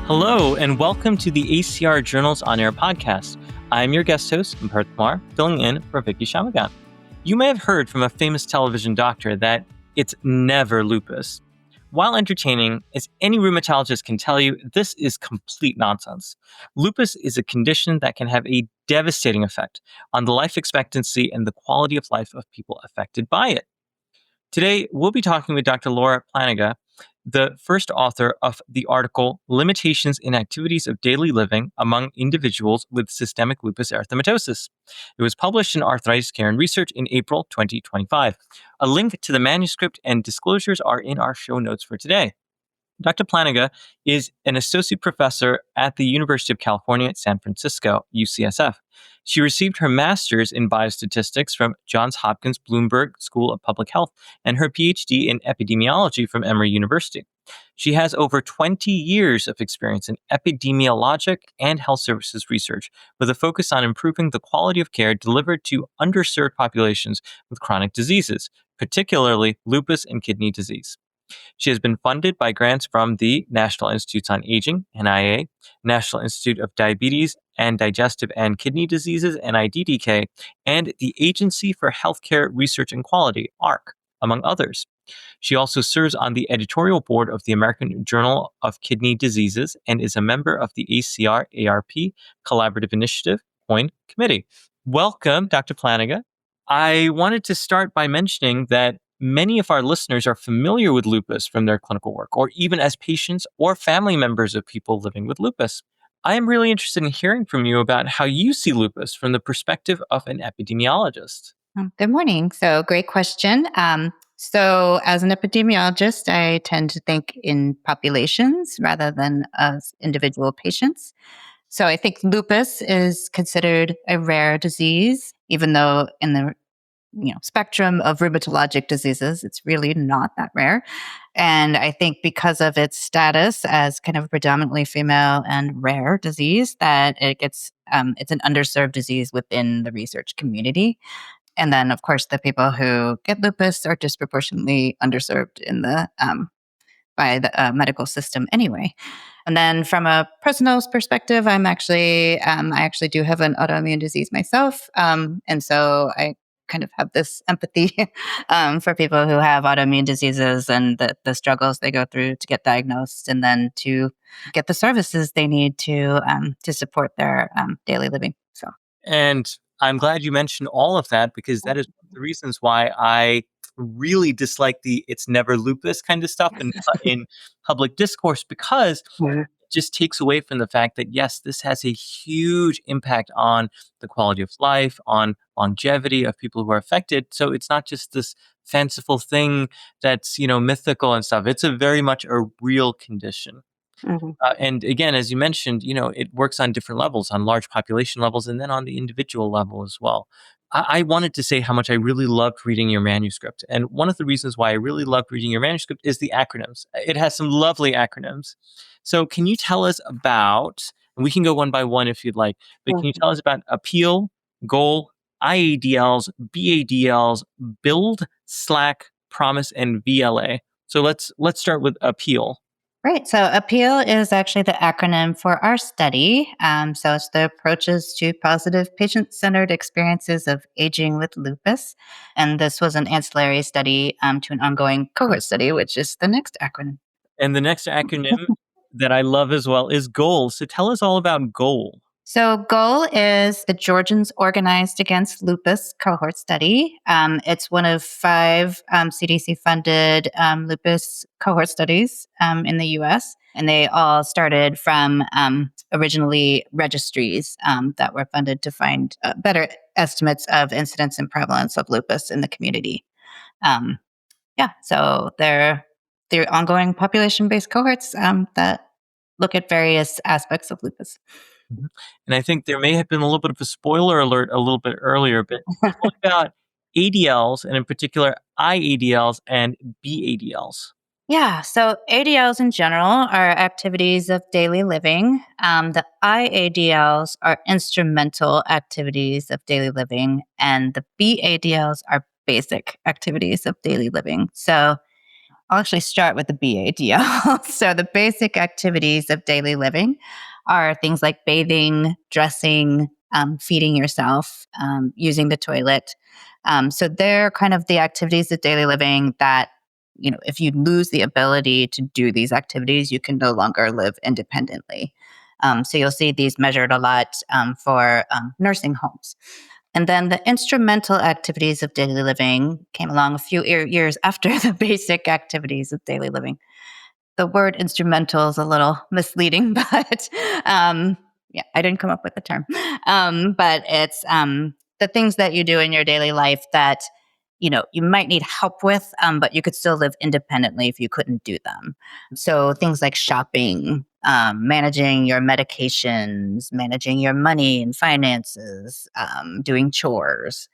Hello, and welcome to the ACR Journals On Air podcast. I'm your guest host, Parth Kumar, filling in for Vicky Shamagan. You may have heard from a famous television doctor that it's never lupus. While entertaining, as any rheumatologist can tell you, this is complete nonsense. Lupus is a condition that can have a devastating effect on the life expectancy and the quality of life of people affected by it. Today, we'll be talking with Dr. Laura Plantinga, the first author of the article Limitations in Activities of Daily Living Among Individuals with Systemic Lupus Erythematosus. It was published in Arthritis Care and Research in April 2025. A link to the manuscript and disclosures are in our show notes for today. Dr. Plantinga is an associate professor at the University of California, San Francisco, UCSF. She received her master's in biostatistics from Johns Hopkins Bloomberg School of Public Health and her PhD in epidemiology from Emory University. She has over 20 years of experience in epidemiologic and health services research with a focus on improving the quality of care delivered to underserved populations with chronic diseases, particularly lupus and kidney disease. She has been funded by grants from the National Institutes on Aging, NIA, National Institute of Diabetes and Digestive and Kidney Diseases, NIDDK, and the Agency for Healthcare Research and Quality, AHRQ, among others. She also serves on the editorial board of the American Journal of Kidney Diseases and is a member of the ACR-ARP Collaborative Initiative COIN Committee. Welcome, Dr. Plantinga. I wanted to start by mentioning that many of our listeners are familiar with lupus from their clinical work, or even as patients or family members of people living with lupus. I am really interested in hearing from you about how you see lupus from the perspective of an epidemiologist. Good morning. So, great question. So, as an epidemiologist, I tend to think in populations rather than as individual patients. So, I think lupus is considered a rare disease, even though in the spectrum of rheumatologic diseases, it's really not that rare. And I think because of its status as kind of a predominantly female and rare disease, that it's an underserved disease within the research community. And then, of course, the people who get lupus are disproportionately underserved in the by the medical system anyway. And then, from a personal perspective, I actually do have an autoimmune disease myself, and so I kind of have this empathy for people who have autoimmune diseases and the struggles they go through to get diagnosed and then to get the services they need to support their daily living. And I'm glad you mentioned all of that because that is one of the reasons why I really dislike the it's never lupus kind of stuff in public discourse, because it just takes away from the fact that, yes, this has a huge impact on the quality of life, on longevity of people who are affected. So it's not just this fanciful thing that's, mythical and stuff. It's a very much a real condition. Mm-hmm. And again, as you mentioned, it works on different levels, on large population levels, and then on the individual level as well. I wanted to say how much I really loved reading your manuscript. And one of the reasons why I really loved reading your manuscript is the acronyms. It has some lovely acronyms. So can you tell us about, and we can go one by one if you'd like, but can you tell us about appeal, goal, IADLs, BADLs, build, SLAQ, PROMIS, and VLA? So let's start with appeal. Right. So APPEAL is actually the acronym for our study. So it's the approaches to positive patient-centered experiences of aging with lupus. And this was an ancillary study to an ongoing cohort study, which is the next acronym. And the next acronym that I love as well is GOAL. So tell us all about GOAL. So GOAL is the Georgians Organized Against Lupus cohort study. It's one of 5 CDC-funded lupus cohort studies in the U.S., and they all started from originally registries that were funded to find better estimates of incidence and prevalence of lupus in the community. So they're ongoing population-based cohorts that look at various aspects of lupus. And I think there may have been a little bit of a spoiler alert a little bit earlier, but what about ADLs, and in particular IADLs and BADLs? Yeah, so ADLs in general are activities of daily living. The IADLs are instrumental activities of daily living, and the BADLs are basic activities of daily living. So I'll actually start with the BADL. So the basic activities of daily living are things like bathing, dressing, feeding yourself, using the toilet. So they're kind of the activities of daily living that, if you lose the ability to do these activities, you can no longer live independently. So you'll see these measured a lot for nursing homes. And then the instrumental activities of daily living came along a few years after the basic activities of daily living. The word instrumental is a little misleading, but yeah, I didn't come up with the term. But it's the things that you do in your daily life that you might need help with, but you could still live independently if you couldn't do them. So things like shopping, managing your medications, managing your money and finances, doing chores,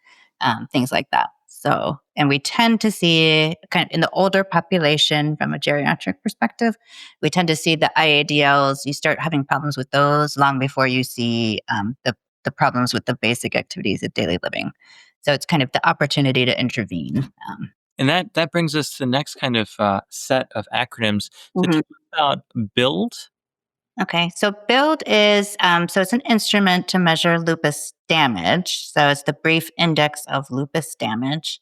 things like that. So, and we tend to see kind of in the older population from a geriatric perspective, we tend to see the IADLs, you start having problems with those long before you see the problems with the basic activities of daily living. So it's kind of the opportunity to intervene. And that brings us to the next kind of set of acronyms to Mhm. talk about build. Okay, so build is so it's an instrument to measure lupus damage. So it's the brief index of lupus damage.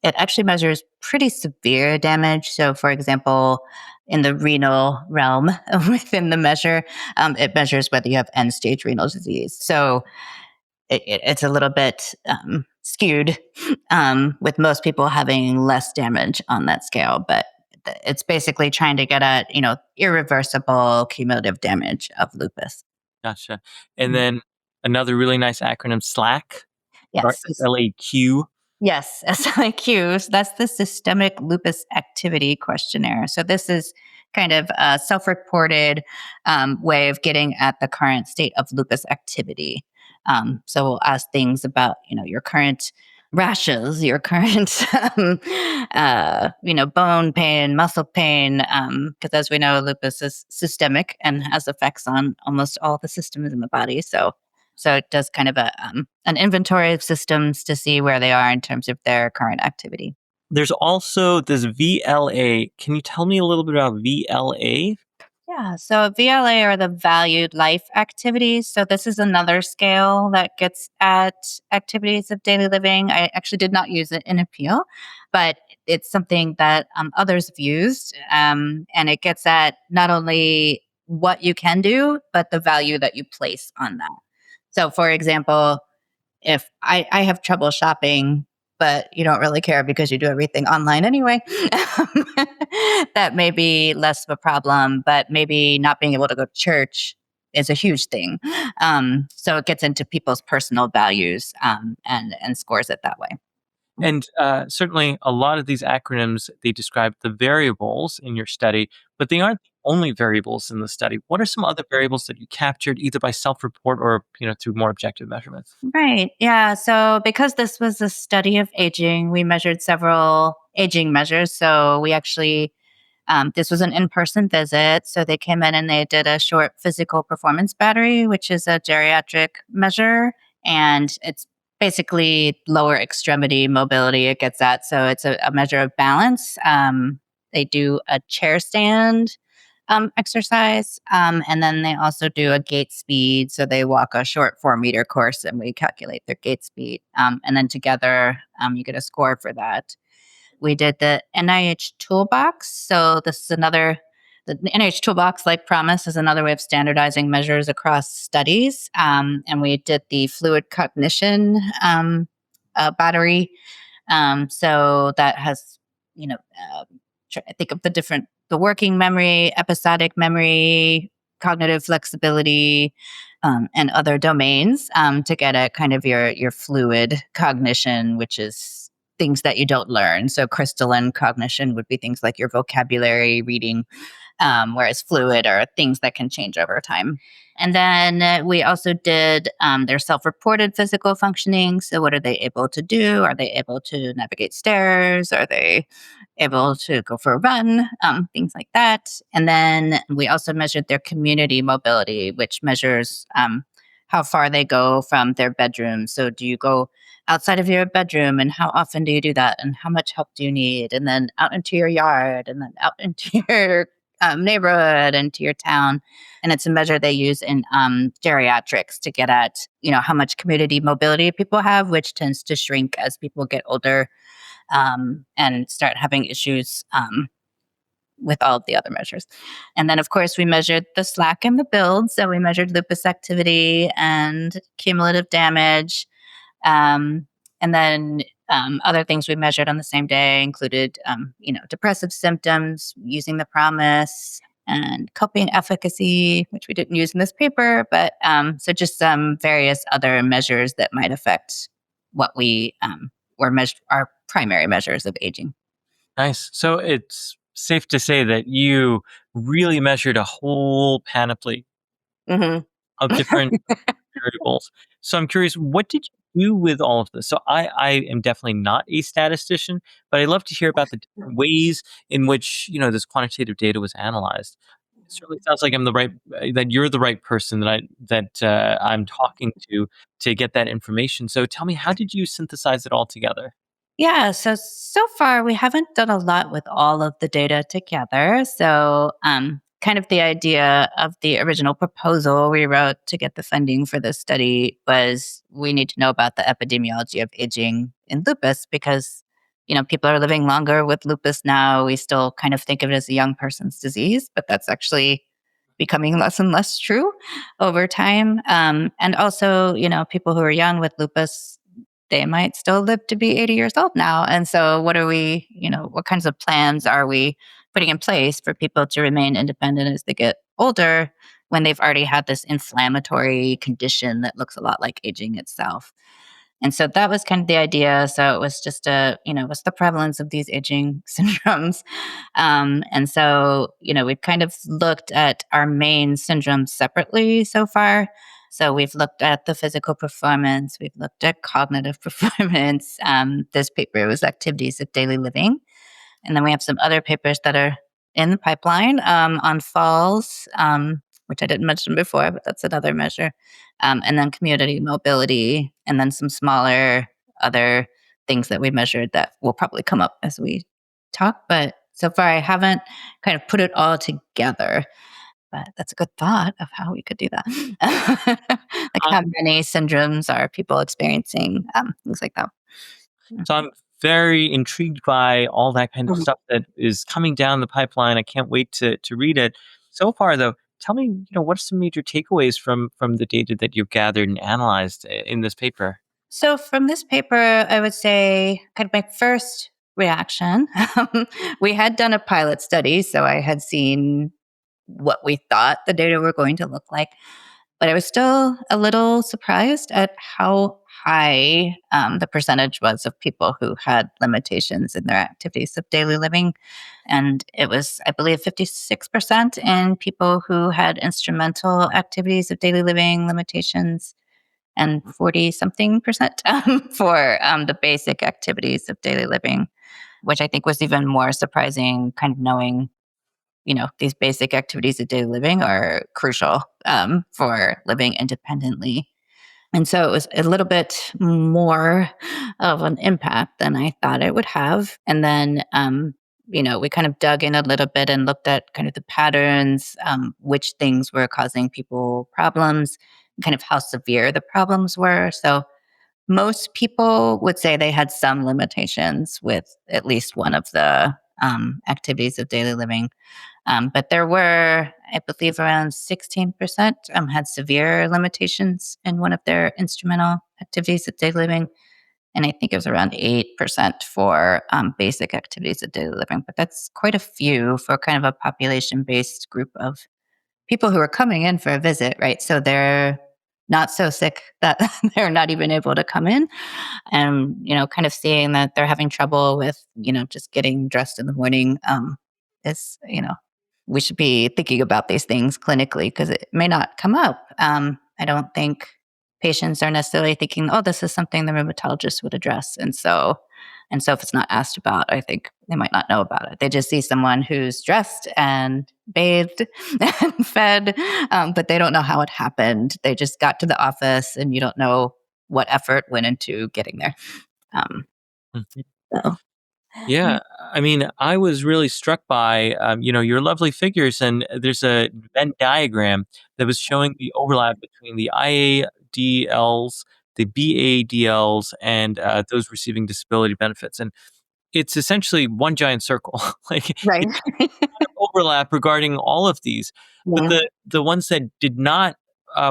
It actually measures pretty severe damage. So, for example, in the renal realm within the measure, it measures whether you have end stage renal disease. So it's a little bit skewed with most people having less damage on that scale, but it's basically trying to get at irreversible cumulative damage of lupus. Gotcha. And Mm. then another really nice acronym, SLAQ, or Yes. SLAQ. Yes, SLAQ. So that's the Systemic Lupus Activity Questionnaire. So this is kind of a self-reported way of getting at the current state of lupus activity. So we'll ask things about, your current rashes, your current, bone pain, muscle pain, because as we know, lupus is systemic and has effects on almost all the systems in the body. So it does kind of an inventory of systems to see where they are in terms of their current activity. There's also this VLA. Can you tell me a little bit about VLA? Yeah, so VLA are the valued life activities. So this is another scale that gets at activities of daily living. I actually did not use it in appeal, but it's something that others have used, and it gets at not only what you can do, but the value that you place on that. So, for example, if I have trouble shopping, but you don't really care because you do everything online anyway, that may be less of a problem, but maybe not being able to go to church is a huge thing. So it gets into people's personal values and scores it that way. And certainly, a lot of these acronyms they describe the variables in your study, but they aren't the only variables in the study. What are some other variables that you captured either by self-report or through more objective measurements? Right. Yeah. So, because this was a study of aging, we measured several aging measures. So, we actually, this was an in person visit. So, they came in and they did a short physical performance battery, which is a geriatric measure. And it's basically lower extremity mobility it gets at. So, it's a measure of balance. They do a chair stand exercise. And then they also do a gait speed. So they walk a short 4-meter course and we calculate their gait speed. And then together, you get a score for that. We did the NIH toolbox. So this is the NIH toolbox, like PROMIS, is another way of standardizing measures across studies. And we did the fluid cognition battery. So that has, you know, I think of the working memory, episodic memory, cognitive flexibility, and other domains to get at kind of your fluid cognition, which is things that you don't learn. So crystalline cognition would be things like your vocabulary, reading, whereas fluid are things that can change over time. And then we also did their self reported physical functioning. So, what are they able to do? Are they able to navigate stairs? Are they able to go for a run? Things like that. And then we also measured their community mobility, which measures how far they go from their bedroom. So, do you go outside of your bedroom, and how often do you do that, and how much help do you need, and then out into your yard, and then out into your neighborhood, into your town. And it's a measure they use in geriatrics to get at, how much community mobility people have, which tends to shrink as people get older and start having issues with all of the other measures. And then, of course, we measured the SLAQ and the build. So we measured lupus activity and cumulative damage. Um, and then other things we measured on the same day included, depressive symptoms using the PROMIS and coping efficacy, which we didn't use in this paper, but so just some various other measures that might affect what we were our primary measures of aging. Nice. So it's safe to say that you really measured a whole panoply Mm-hmm. of different variables. So I'm curious, what did you do with all of this? So I am definitely not a statistician, but I'd love to hear about the different ways in which, this quantitative data was analyzed. It certainly sounds like that you're the right person that I'm talking to get that information. So tell me, how did you synthesize it all together? Yeah, so far we haven't done a lot with all of the data together. So, kind of the idea of the original proposal we wrote to get the funding for this study was we need to know about the epidemiology of aging in lupus because, people are living longer with lupus now. We still kind of think of it as a young person's disease, but that's actually becoming less and less true over time. And also, people who are young with lupus, they might still live to be 80 years old now. And so, what kinds of plans are we putting in place for people to remain independent as they get older when they've already had this inflammatory condition that looks a lot like aging itself? And so that was kind of the idea. So it was just what's the prevalence of these aging syndromes? And so, we've kind of looked at our main syndromes separately so far. So we've looked at the physical performance, we've looked at cognitive performance. This paper was activities of daily living. And then we have some other papers that are in the pipeline on falls, which I didn't mention before, but that's another measure. And then community mobility, and then some smaller other things that we measured that will probably come up as we talk. But so far, I haven't kind of put it all together. But that's a good thought of how we could do that. Like how many syndromes are people experiencing, things like that. So I'm very intrigued by all that kind of Mhm. stuff that is coming down the pipeline. I can't wait to read it. So far, though, tell me, what are some major takeaways from the data that you've gathered and analyzed in this paper? So from this paper, I would say kind of my first reaction, we had done a pilot study, so I had seen what we thought the data were going to look like. But I was still a little surprised at how high the percentage was of people who had limitations in their activities of daily living. And it was, I believe, 56% in people who had instrumental activities of daily living limitations and 40 something percent for the basic activities of daily living, which I think was even more surprising, kind of knowing these basic activities of daily living are crucial for living independently. And so it was a little bit more of an impact than I thought it would have. And then, we kind of dug in a little bit and looked at kind of the patterns, which things were causing people problems, kind of how severe the problems were. So most people would say they had some limitations with at least one of the activities of daily living. But there were, I believe, around 16% had severe limitations in one of their instrumental activities of daily living. And I think it was around 8% for basic activities of daily living. But that's quite a few for kind of a population based group of people who are coming in for a visit, right? So they're not so sick that they're not even able to come in. And, kind of seeing that they're having trouble with, just getting dressed in the morning is, we should be thinking about these things clinically because it may not come up. I don't think patients are necessarily thinking, "Oh, this is something the rheumatologist would address," and so if it's not asked about, I think they might not know about it. They just see someone who's dressed and bathed and fed, but they don't know how it happened. They just got to the office, and you don't know what effort went into getting there. Um, Mhm. so Yeah, I mean, I was really struck by, your lovely figures, and there's a Venn diagram that was showing the overlap between the IADLs, the BADLs, and those receiving disability benefits, and it's essentially one giant circle. Like, right. it's overlap regarding all of these, but Yeah. the ones that did not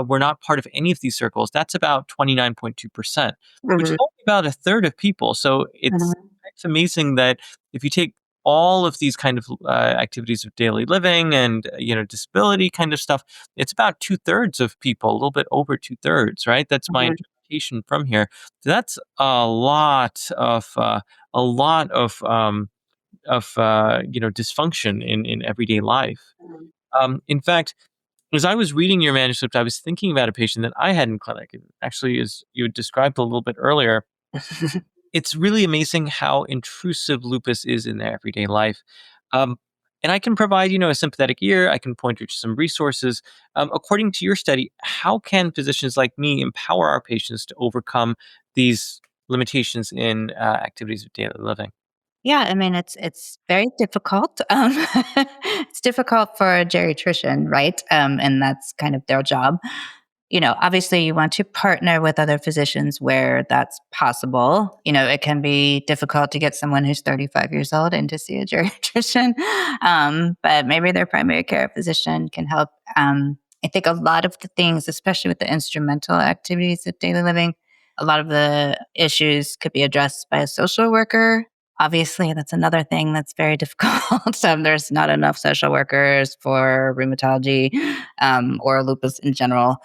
were not part of any of these circles. That's about 29.2%, which is Mhm, only about a third of people. So mhm, it's amazing that if you take all of these kind of activities of daily living and disability kind of stuff, it's about 2/3 of people, a little bit over 2/3, right? That's my mhm, interpretation from here. That's a lot of dysfunction in everyday life. mhm. In fact, as I was reading your manuscript, I was thinking about a patient that I had in clinic. Actually, as you had described a little bit earlier, it's really amazing how intrusive lupus is in their everyday life. Um, and I can provide, a sympathetic ear. I can point you to some resources. According to your study, how can physicians like me empower our patients to overcome these limitations in activities of daily living? Yeah, I mean, it's very difficult. It's difficult for a geriatrician, right? And that's kind of their job. Obviously, you want to partner with other physicians where that's possible. It can be difficult to get someone who's 35 years old in to see a geriatrician, but maybe their primary care physician can help. I think a lot of the things, especially with the instrumental activities of daily living, a lot of the issues could be addressed by a social worker. Obviously, that's another thing that's very difficult. There's not enough social workers for rheumatology or lupus in general.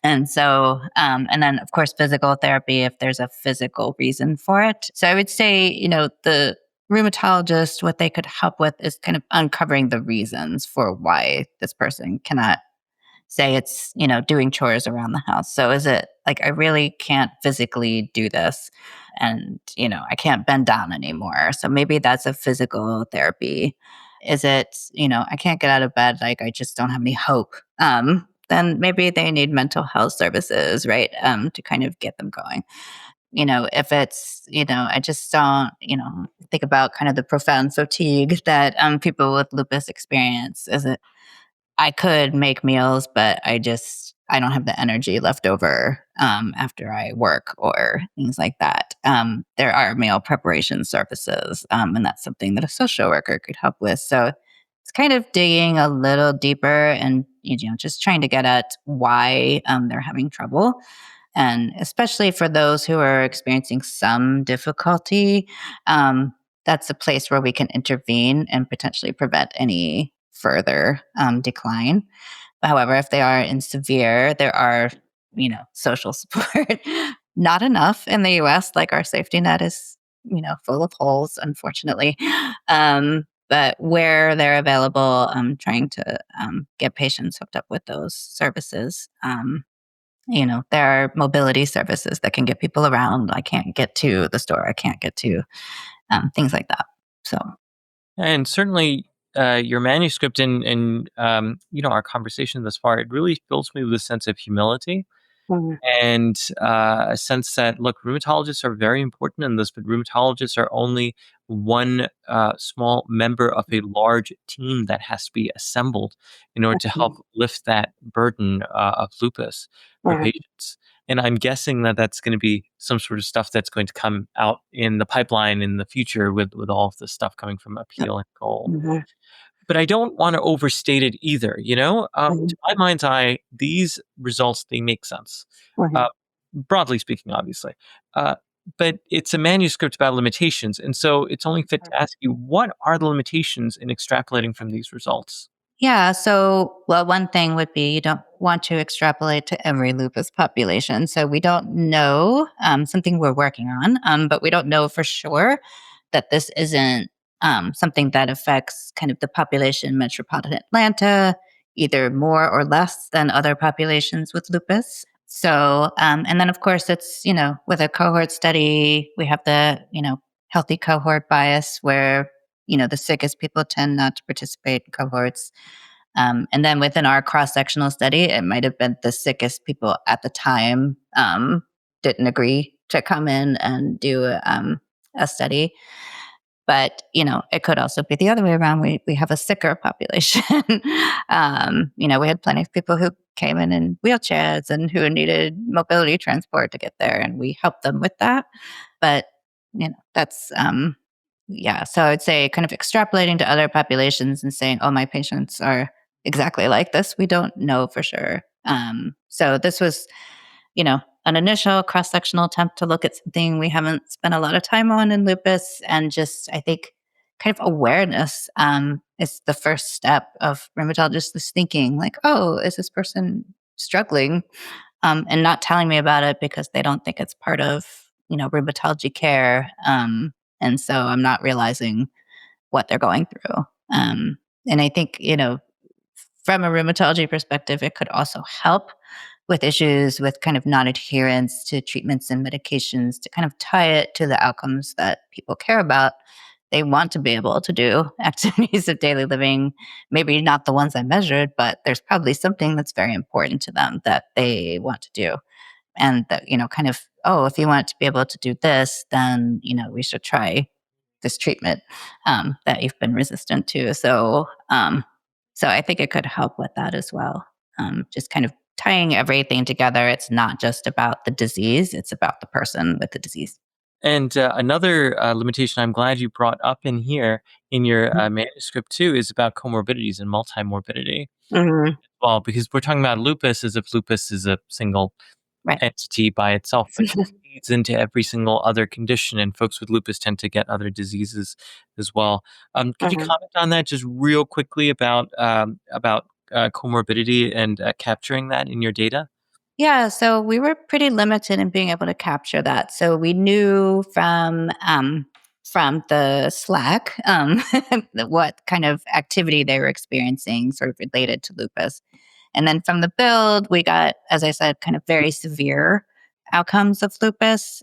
And then of course, physical therapy if there's a physical reason for it. So I would say, the rheumatologist, what they could help with is kind of uncovering the reasons for why this person cannot say it's, doing chores around the house. So is it like I really can't physically do this and, I can't bend down anymore. So maybe that's a physical therapy. Is it, I can't get out of bed, like I just don't have any hope. Then maybe they need mental health services, right? To kind of get them going. If it's, I just don't, think about kind of the profound fatigue that people with lupus experience. Is it I could make meals, but I don't have the energy left over after I work or things like that. There are meal preparation services, and that's something that a social worker could help with. So it's kind of digging a little deeper and just trying to get at why they're having trouble. And especially for those who are experiencing some difficulty, um, that's a place where we can intervene and potentially prevent any further decline. However, if they are in severe, there are, social support. Not enough in the US, like our safety net is, full of holes, unfortunately. But where they're available, I'm trying to get patients hooked up with those services. There are mobility services that can get people around. I can't get to the store. I can't get to things like that. So, And certainly, your manuscript and our conversation thus far, it really fills me with a sense of humility mhm, and a sense that look, rheumatologists are very important in this, but rheumatologists are only one small member of a large team that has to be assembled in order to help mhm, lift that burden of lupus for mhm, patients. And I'm guessing that that's going to be some sort of stuff that's going to come out in the pipeline in the future with all of this stuff coming from Appeal and Goal. mhm, But I don't want to overstate it either. mhm, To my mind's eye, these results they make sense, uh, mhm, broadly speaking, obviously. Uh, but it's a manuscript about limitations, and so it's only fit mhm. to ask you what are the limitations in extrapolating from these results. Yeah. So, well, one thing would be you don't want to extrapolate to every lupus population. So, we don't know something we're working on, but we don't know for sure that this isn't something that affects kind of the population in metropolitan Atlanta, either more or less than other populations with lupus. So, and then of course, it's, with a cohort study, we have the, healthy cohort bias where, the sickest people tend not to participate in cohorts. And then within our cross sectional study, it might have been the sickest people at the time. didn't agree to come in and do a study. But, it could also be the other way around. We have a sicker population. We had plenty of people who came in wheelchairs and who needed mobility transport to get there, and we helped them with that. But, that's, yeah. So I'd say kind of extrapolating to other populations and saying, oh, my patients are exactly like this. We don't know for sure. So this was, an initial cross sectional attempt to look at something we haven't spent a lot of time on in lupus. And just, I think, kind of awareness is the first step of rheumatologists is thinking, like, oh, is this person struggling? And not telling me about it because they don't think it's part of, rheumatology care. And so I'm not realizing what they're going through. And I think, from a rheumatology perspective, it could also help with issues with kind of non-adherence to treatments and medications to kind of tie it to the outcomes that people care about. They want to be able to do activities of daily living, maybe not the ones I measured, but there's probably something that's very important to them that they want to do. And that, kind of, oh, if you want to be able to do this, then, we should try this treatment that you've been resistant to. So I think it could help with that as well. Just kind of tying everything together. It's not just about the disease, it's about the person with the disease. And another limitation I'm glad you brought up in here in your manuscript too is about comorbidities and multimorbidity. Mm-hmm. Well, because we're talking about lupus as if lupus is a single Right. entity by itself, but it feeds into every single other condition, and folks with lupus tend to get other diseases as well. Could you Mhm. comment on that just real quickly about comorbidity and capturing that in your data? Yeah, so we were pretty limited in being able to capture that. So we knew from the SLAQ what kind of activity they were experiencing, sort of related to lupus, and then from the build, we got, as I said, kind of very severe outcomes of lupus.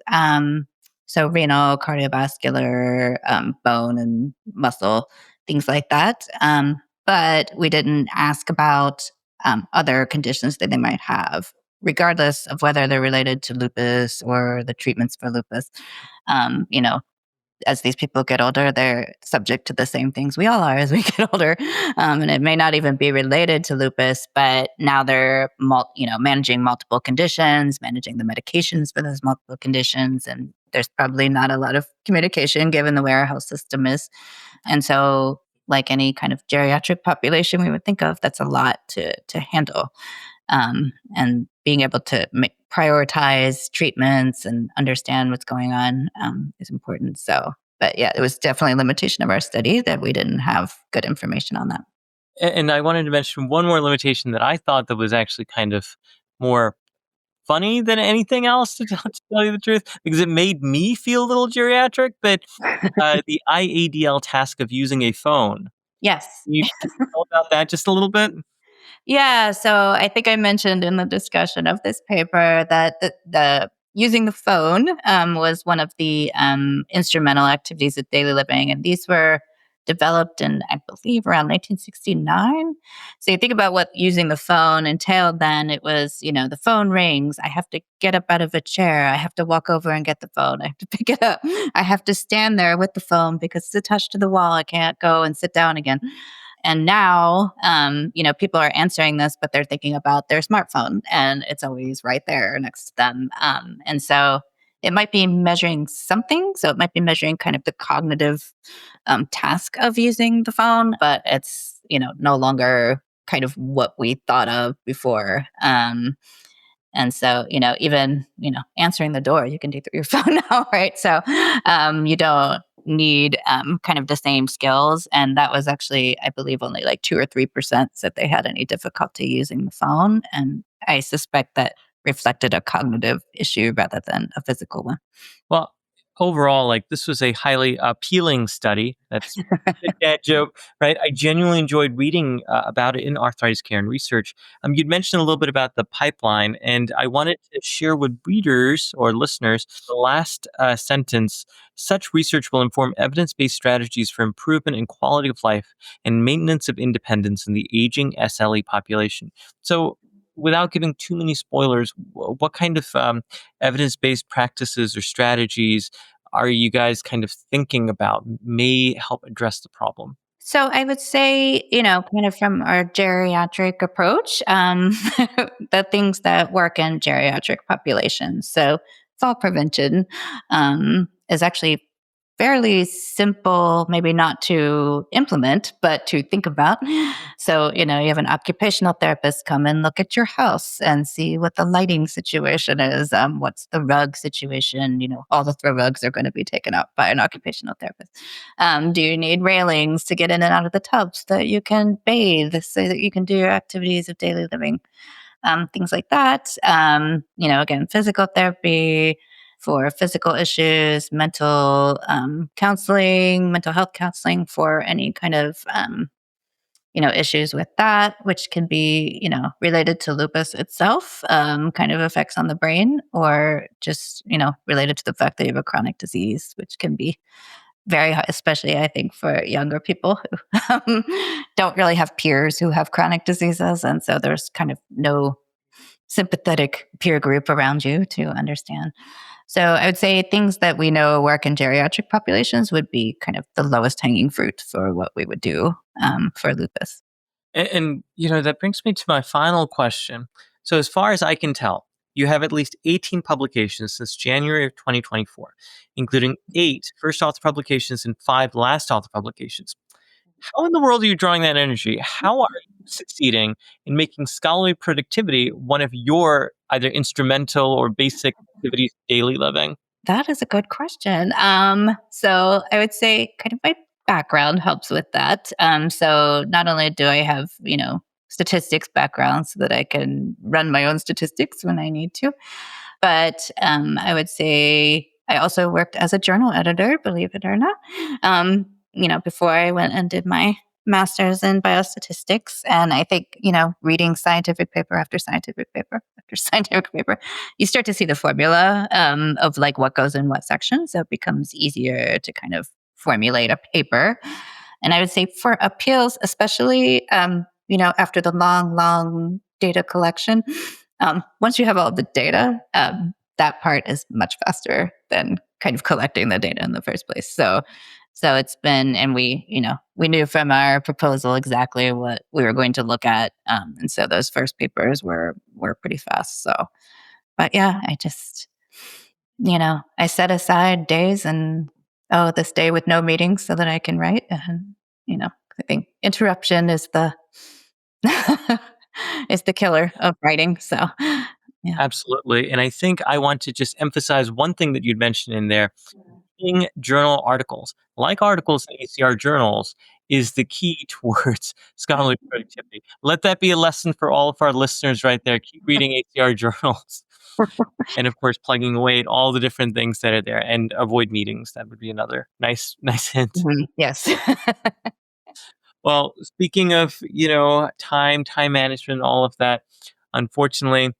So renal, cardiovascular, bone and muscle, things like that. But we didn't ask about other conditions that they might have regardless of whether they're related to lupus or the treatments for lupus. Um, you know, as these people get older, they're subject to the same things we all are as we get older. And it may not even be related to lupus, but now they're, managing multiple conditions, managing the medications for those multiple conditions. And there's probably not a lot of communication given the way our health system is. And so, like any kind of geriatric population we would think of, that's a lot to handle. And being able to prioritize treatments and understand what's going on is important. So, but yeah, it was definitely a limitation of our study that we didn't have good information on that. And I wanted to mention one more limitation that I thought that was actually kind of more funny than anything else to tell you the truth, because it made me feel a little geriatric. But the IADL task of using a phone. Yes. Can you tell about that just a little bit? Yeah, so I think I mentioned in the discussion of this paper that the using the phone was one of the instrumental activities of daily living, and these were developed in, I believe, around 1969. So you think about what using the phone entailed. Then it was, the phone rings. I have to get up out of a chair. I have to walk over and get the phone. I have to pick it up. I have to stand there with the phone because it's attached to the wall. I can't go and sit down again. And now, people are answering this, but they're thinking about their smartphone and it's always right there next to them. And so it might be measuring something. So it might be measuring kind of the cognitive task of using the phone, but it's, no longer kind of what we thought of before. And so, even, answering the door, you can do through your phone now, right? So you don't need kind of the same skills. And that was actually, I believe, only like 2 or 3% said they had any difficulty using the phone. And I suspect that reflected a cognitive issue rather than a physical one. Well, overall, like this was a highly appealing study. That's a dad joke, right? I genuinely enjoyed reading about it in arthritis care and research. You'd mentioned a little bit about the pipeline, and I wanted to share with readers or listeners the last sentence. Such research will inform evidence-based strategies for improvement in quality of life and maintenance of independence in the aging SLE population. So, without giving too many spoilers, what kind of evidence-based practices or strategies are you guys kind of thinking about may help address the problem? So I would say, kind of from our geriatric approach, the things that work in geriatric populations. So fall prevention is actually fairly simple, maybe not to implement, but to think about. So, you have an occupational therapist come and look at your house and see what the lighting situation is. What's the rug situation? All the throw rugs are going to be taken out by an occupational therapist. Do you need railings to get in and out of the tub so that you can bathe, so that you can do your activities of daily living? Things like that. Again, physical therapy for physical issues, mental counseling, mental health counseling for any kind of issues with that, which can be related to lupus itself, kind of effects on the brain, or just related to the fact that you have a chronic disease, which can be very high, especially I think for younger people who don't really have peers who have chronic diseases, and so there's kind of no sympathetic peer group around you to understand. So I would say things that we know work in geriatric populations would be kind of the lowest hanging fruit for what we would do for lupus. And that brings me to my final question. So, as far as I can tell, you have at least 18 publications since January of 2024, including 8 first author publications and 5 last author publications. How in the world are you drawing that energy? How are you succeeding in making scholarly productivity one of your either instrumental or basic activities of daily living? That is a good question. So I would say kind of my background helps with that. So not only do I have, statistics background so that I can run my own statistics when I need to, but I would say I also worked as a journal editor, believe it or not, before I went and did my master's in biostatistics. And I think, reading scientific paper after scientific paper after scientific paper, you start to see the formula of like what goes in what section. So it becomes easier to kind of formulate a paper. And I would say for appeals, especially, after the long, long data collection, once you have all the data, that part is much faster than kind of collecting the data in the first place. So it's been, and we knew from our proposal exactly what we were going to look at, and so those first papers were pretty fast. So, but yeah, I just, I set aside days and this day with no meetings so that I can write, and I think interruption is the is the killer of writing. So, yeah. Absolutely. And I think I want to just emphasize one thing that you'd mentioned in there. Reading journal articles, like articles in ACR journals, is the key towards scholarly productivity. Let that be a lesson for all of our listeners right there. Keep reading ACR journals. And of course, plugging away at all the different things that are there, and avoid meetings. That would be another nice hint. Mhm. Yes. Well, speaking of, time management, all of that, unfortunately,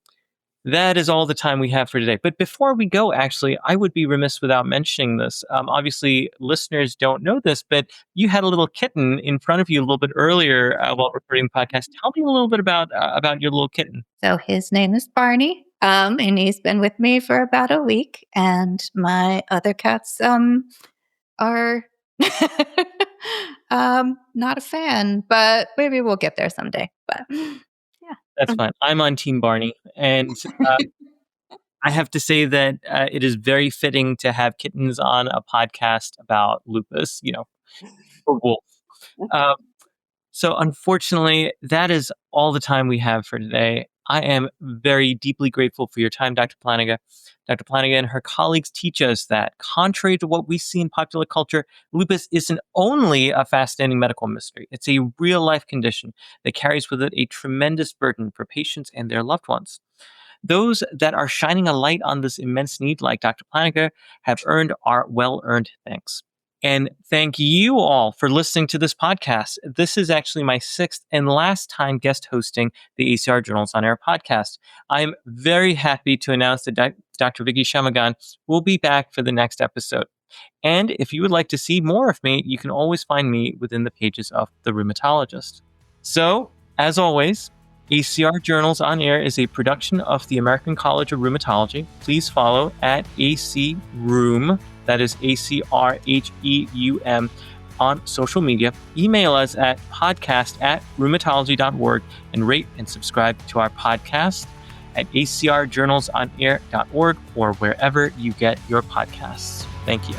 that is all the time we have for today. But before we go, actually, I would be remiss without mentioning this. Obviously, listeners don't know this, but you had a little kitten in front of you a little bit earlier while recording the podcast. Tell me a little bit about your little kitten. So his name is Barney, and he's been with me for about a week. And my other cats are not a fan, but maybe we'll get there someday. But yeah. That's fine. I'm on Team Barney, and I have to say that it is very fitting to have kittens on a podcast about lupus. For wolf. Uh, So, unfortunately, that is all the time we have for today. I am very deeply grateful for your time, Dr. Plantinga. Dr. Plantinga and her colleagues teach us that, contrary to what we see in popular culture, lupus isn't only a fascinating medical mystery. It's a real life condition that carries with it a tremendous burden for patients and their loved ones. Those that are shining a light on this immense need, like Dr. Plantinga, have earned our well-earned thanks. And thank you all for listening to this podcast. This is actually my 6th and last time guest hosting the ACR Journals on Air podcast. I'm very happy to announce that Dr. Vicky Shamagan will be back for the next episode. And if you would like to see more of me, you can always find me within the pages of The Rheumatologist. So, as always, ACR Journals on Air is a production of the American College of Rheumatology. Please follow at ACRheum, that is ACRHEUM, on social media. Email us at podcast@rheumatology.org and rate and subscribe to our podcast at acrjournalsonair.org or wherever you get your podcasts. Thank you.